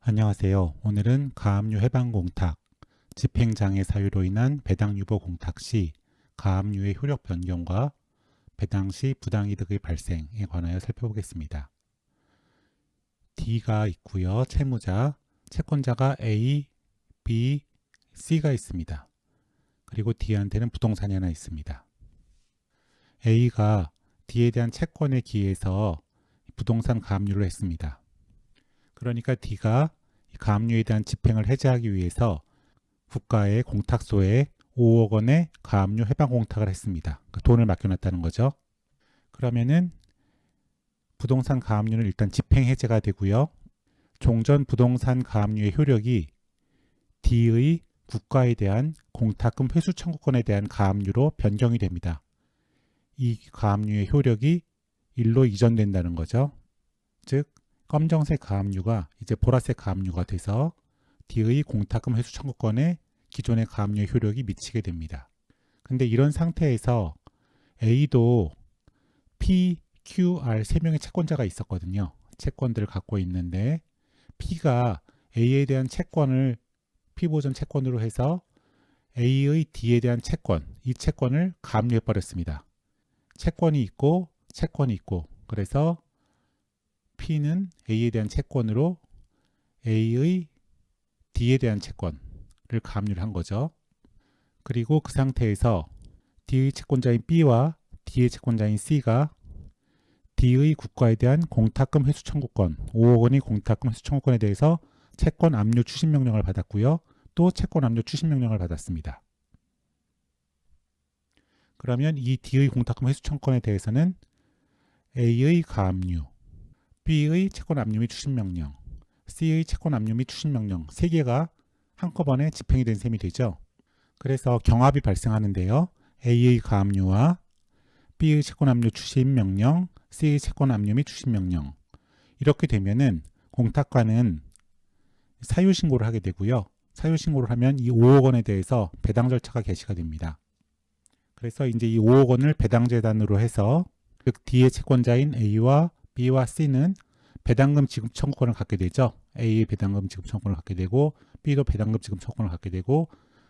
안녕하세요. 오늘은 가압류 해방 공탁, 집행장애 사유로 인한 배당 유보 공탁 시 가압류의 효력 변경과 배당 시 부당이득의 발생에 관하여 살펴보겠습니다. D가 있고요. 채무자, 채권자가 A, B, C가 있습니다. 그리고 D한테는 부동산이 하나 있습니다. A가 D에 대한 채권에 기해서 부동산 가압류를 했습니다. 그러니까 D가 가압류에 대한 집행을 해제하기 위해서 국가의 공탁소에 5억 원의 가압류 해방 공탁을 했습니다. 그러니까 돈을 맡겨놨다는 거죠. 그러면은 부동산 가압류는 일단 집행 해제가 되고요. 종전 부동산 가압류의 효력이 D의 국가에 대한 공탁금 회수 청구권에 대한 가압류로 변경이 됩니다. 이 가압류의 효력이 일로 이전된다는 거죠. 즉 검정색 가압류가 이제 보라색 가압류가 돼서 D의 공탁금 회수 청구권에 기존의 가압류의 효력이 미치게 됩니다. 근데 이런 상태에서 A도 P, Q, R 3명의 채권자가 있었거든요. 채권들을 갖고 있는데 P가 A에 대한 채권을 P보전 채권으로 해서 A의 D에 대한 채권, 이 채권을 가압류해버렸습니다. 채권이 있고 그래서 P는 A에 대한 채권으로 A의 D에 대한 채권을 가압류를 한 거죠. 그리고 그 상태에서 D의 채권자인 B와 D의 채권자인 C가 D의 국가에 대한 공탁금 회수 청구권, 5억 원의 공탁금 회수 청구권에 대해서 채권 압류 추심 명령을 받았고요. 또 채권 압류 추심 명령을 받았습니다. 그러면 이 D의 공탁금 회수 청구권에 대해서는 A의 가압류, B의 채권 압류 및 추심 명령, C의 채권 압류 및 추심 명령 3개가 한꺼번에 집행이 된 셈이 되죠. 그래서 경합이 발생하는데요. A의 가압류와 B의 채권 압류 추심 명령, C의 채권 압류 및 추심 명령. 이렇게 되면은 공탁과는 사유 신고를 하게 되고요. 사유 신고를 하면 이 5억 원에 대해서 배당 절차가 개시가 됩니다. 그래서 이제 이 5억 원을 배당 재단으로 해서 즉 D의 채권자인 A와 B와 C는 배당금 지급 청구권을 갖게 되죠. A의 배당금 지급 청구권을 갖게 되고 B도 배당금 지급 청구권을 갖게 되고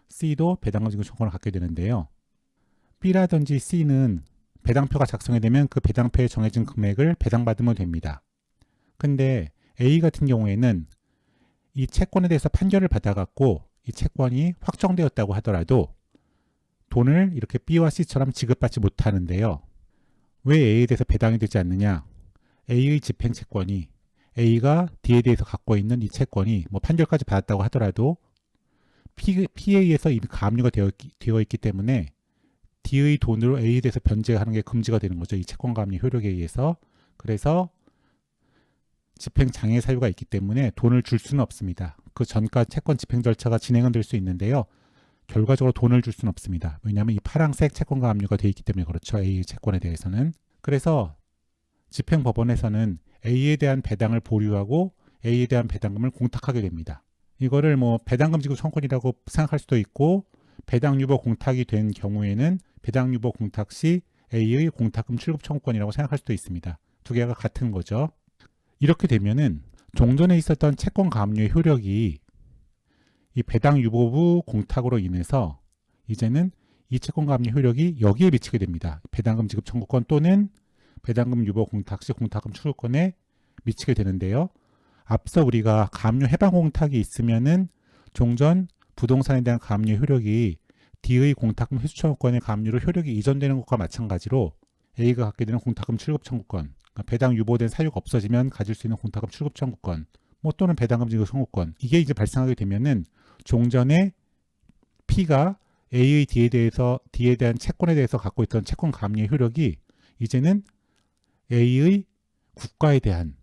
C도 배당금 지급 청구권을 갖게 되는데요. B라든지 C는 배당표가 작성이 되면 그 배당표에 정해진 금액을 배당받으면 됩니다. 근데 A 같은 경우에는 이 채권에 대해서 판결을 받아갖고 이 채권이 확정되었다고 하더라도 돈을 이렇게 B와 C처럼 지급받지 못하는데요. 왜 A에 대해서 배당이 되지 않느냐? A의 집행 채권이 A가 D에 대해서 갖고 있는 이 채권이 뭐 판결까지 받았다고 하더라도 P에 의해서 이미 가압류가 되어 있기 때문에 D의 돈으로 A에 대해서 변제하는 게 금지가 되는 거죠. 이 채권 가압류 효력에 의해서. 그래서 집행 장애 사유가 있기 때문에 돈을 줄 수는 없습니다. 그 전과 채권 집행 절차가 진행은 될 수 있는데요. 결과적으로 돈을 줄 수는 없습니다. 왜냐하면 이 파란색 채권 가압류가 되어 있기 때문에 그렇죠. A의 채권에 대해서는. 그래서 집행법원에서는 A에 대한 배당을 보류하고 A에 대한 배당금을 공탁하게 됩니다. 이거를 뭐 배당금 지급 청구권이라고 생각할 수도 있고 배당 유보 공탁이 된 경우에는 배당 유보 공탁 시 A의 공탁금 출급 청구권이라고 생각할 수도 있습니다. 두 개가 같은 거죠. 이렇게 되면은 종전에 있었던 채권 가압류의 효력이 이 배당 유보부 공탁으로 인해서 이제는 이 채권 가압류 효력이 여기에 미치게 됩니다. 배당금 지급 청구권 또는 배당금 유보 공탁 시 공탁금 출구권에 미치게 되는데요. 앞서 우리가 가압류 해방 공탁이 있으면은 종전 부동산에 대한 가압류 효력이 D의 공탁금 회수 청구권의 가압류로 효력이 이전되는 것과 마찬가지로 A가 갖게 되는 공탁금 출급 청구권, 그러니까 배당 유보된 사유가 없어지면 가질 수 있는 공탁금 출급 청구권, 뭐 또는 배당금 지급 청구권, 이게 이제 발생하게 되면은 종전에 P가 A의 D에 대한 채권에 대해서 갖고 있던 채권 가압류의 효력이 이제는 A의 국가에 대한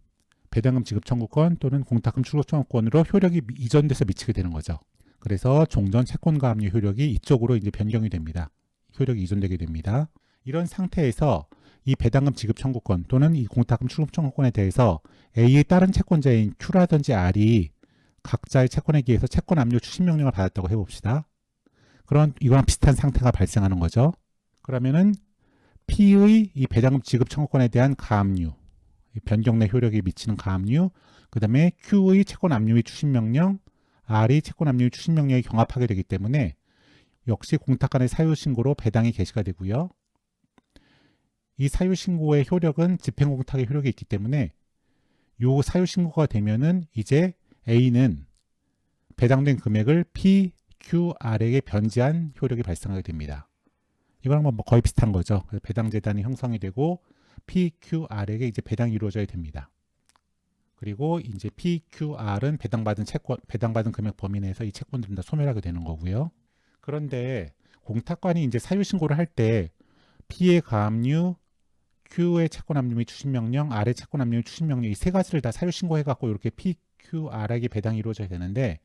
배당금 지급 청구권 또는 공탁금 출급 청구권으로 효력이 이전돼서 미치게 되는 거죠. 그래서 종전 채권 가압류 효력이 이쪽으로 이제 변경이 됩니다. 효력이 이전되게 됩니다. 이런 상태에서 이 배당금 지급 청구권 또는 이 공탁금 출급 청구권에 대해서 A의 다른 채권자인 Q라든지 R이 각자의 채권에 기해서 채권 압류 추심 명령을 받았다고 해봅시다. 그런 이거랑 비슷한 상태가 발생하는 거죠. 그러면은 P의 이 배당금 지급 청구권에 대한 가압류, 변경 내 효력이 미치는 가압류, 그 다음에 Q의 채권 압류 및 추심 명령, R이 채권 압류 및 추심 명령에 경합하게 되기 때문에 역시 공탁 간의 사유 신고로 배당이 개시가 되고요. 이 사유 신고의 효력은 집행 공탁의 효력이 있기 때문에 요 사유 신고가 되면은 이제 A는 배당된 금액을 P, Q, R에게 변제한 효력이 발생하게 됩니다. 이거랑 뭐 거의 비슷한 거죠. 그래서 배당 재단이 형성이 되고 P, Q, R에게 이제 배당이 이루어져야 됩니다. 그리고 이제 P, Q, R은 배당받은 금액 범위 내에서 이 채권들은 다 소멸하게 되는 거고요. 그런데 공탁관이 이제 사유 신고를 할 때 P의 가압류, Q의 채권 압류 및 추심 명령, R의 채권 압류 및 추심 명령 이 세 가지를 다 사유 신고해 갖고 이렇게 P, Q, R에게 배당이 이루어져야 되는데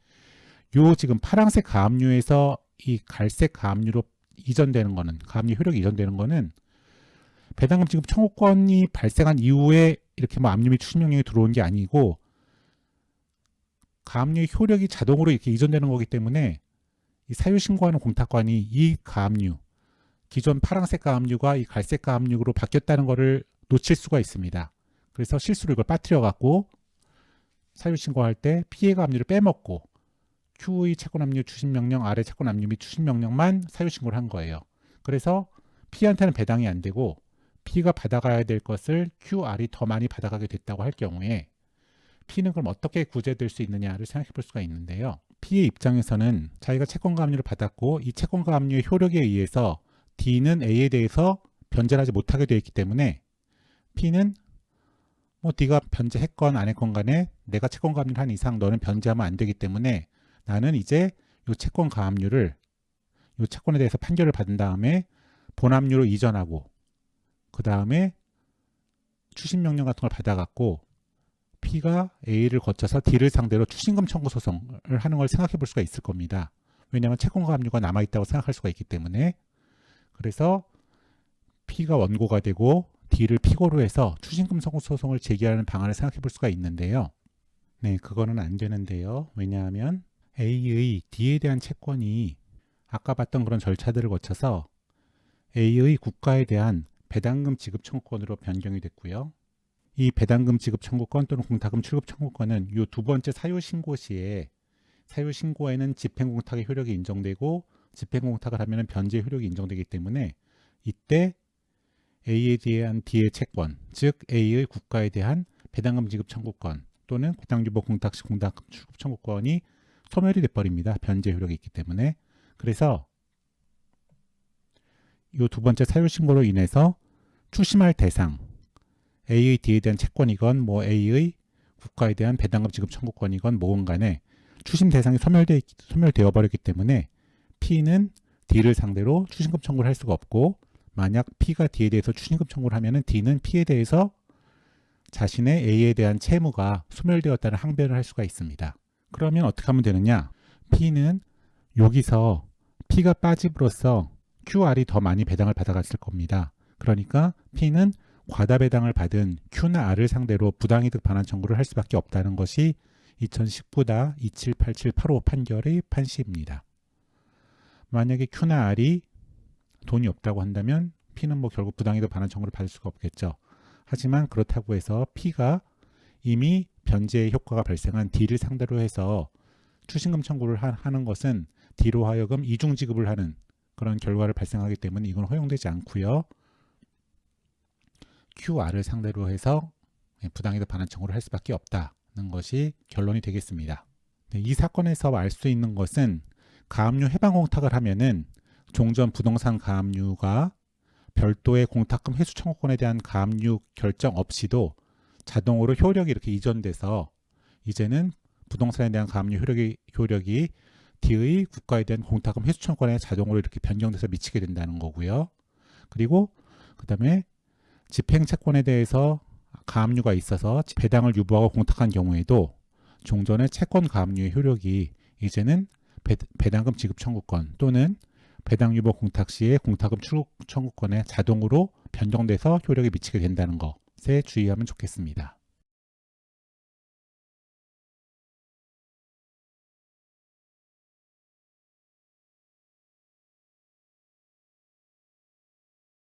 요 지금 파란색 가압류에서 이 갈색 가압류로 이전되는 거는 가압류 효력이 이전되는 거는 배당금 지급 청구권이 발생한 이후에 이렇게 뭐 압류 및 추심 명령이 들어온 게 아니고 가압류의 효력이 자동으로 이렇게 이전되는 거기 때문에 이 사유 신고하는 공탁관이 이 가압류 기존 파란색 가압류가 이 갈색 가압류로 바뀌었다는 것을 놓칠 수가 있습니다. 그래서 실수로 이걸 빠뜨려 갖고 사유 신고할 때 P의 가압류를 빼먹고 Q의 채권 압류 추심 명령, R의 채권 압류 및 추심 명령만 사유 신고를 한 거예요. 그래서 P한테는 배당이 안 되고 P가 받아가야 될 것을 Q, R이 더 많이 받아가게 됐다고 할 경우에 P는 그럼 어떻게 구제될 수 있느냐를 생각해 볼 수가 있는데요. P의 입장에서는 자기가 채권가 압류를 받았고 이 채권가 압류의 효력에 의해서 D는 A에 대해서 변제를 하지 못하게 되어 있기 때문에 P는 뭐 D가 변제했건 안 했건 간에 내가 채권가 압류를 한 이상 너는 변제하면 안 되기 때문에 나는 이제 이 채권 가압류를 이 채권에 대해서 판결을 받은 다음에 본압류로 이전하고 그 다음에 추심 명령 같은 걸 받아갖고 P가 A를 거쳐서 D를 상대로 추심금 청구 소송을 하는 걸 생각해 볼 수가 있을 겁니다. 왜냐하면 채권 가압류가 남아있다고 생각할 수가 있기 때문에 그래서 P가 원고가 되고 D를 피고로 해서 추심금 청구 소송을 제기하는 방안을 생각해 볼 수가 있는데요. 네, 그거는 안 되는데요. 왜냐하면 A의 D에 대한 채권이 아까 봤던 그런 절차들을 거쳐서 A의 국가에 대한 배당금 지급 청구권으로 변경이 됐고요. 이 배당금 지급 청구권 또는 공탁금 출급 청구권은 이 두 번째 사유 신고 시에 사유 신고에는 집행 공탁의 효력이 인정되고 집행 공탁을 하면 변제 효력이 인정되기 때문에 이때 A에 대한 D의 채권, 즉 A의 국가에 대한 배당금 지급 청구권 또는 배당 유보 공탁 시 공탁금 출급 청구권이 소멸이 돼버립니다. 변제 효력이 있기 때문에. 그래서 이 두 번째 사유 신고로 인해서 추심할 대상 A의 D에 대한 채권이건 뭐 A의 국가에 대한 배당금 지급 청구권이건 뭐건 간에 추심 대상이 소멸되어 버렸기 때문에 P는 D를 상대로 추심금 청구를 할 수가 없고 만약 P가 D에 대해서 추심금 청구를 하면은 D는 P에 대해서 자신의 A에 대한 채무가 소멸되었다는 항변을 할 수가 있습니다. 그러면 어떻게 하면 되느냐? P는 여기서 P가 빠짐으로써 QR이 더 많이 배당을 받아갔을 겁니다. 그러니까 P는 과다 배당을 받은 Q나 R을 상대로 부당이득 반환 청구를 할 수밖에 없다는 것이 2019-278785 판결의 판시입니다. 만약에 Q나 R이 돈이 없다고 한다면 P는 뭐 결국 부당이득 반환 청구를 받을 수가 없겠죠. 하지만 그렇다고 해서 P가 이미 변제의 효과가 발생한 D를 상대로 해서 추심금 청구를 하는 것은 D로 하여금 이중 지급을 하는 그런 결과를 발생하기 때문에 이건 허용되지 않고요. QR을 상대로 해서 부당이득 반환 청구를 할 수밖에 없다는 것이 결론이 되겠습니다. 네, 이 사건에서 알 수 있는 것은 가압류 해방 공탁을 하면은 종전 부동산 가압류가 별도의 공탁금 회수 청구권에 대한 가압류 결정 없이도 자동으로 효력이 이렇게 이전돼서 이제는 부동산에 대한 가압류 효력이 D의 국가에 대한 공탁금 회수 청구권에 자동으로 이렇게 변경돼서 미치게 된다는 거고요. 그리고 그 다음에 집행 채권에 대해서 가압류가 있어서 배당을 유보하고 공탁한 경우에도 종전의 채권 가압류의 효력이 이제는 배당금 지급 청구권 또는 배당 유보 공탁 시에 공탁금 출국 청구권에 자동으로 변경돼서 효력이 미치게 된다는 것에 주의하면 좋겠습니다.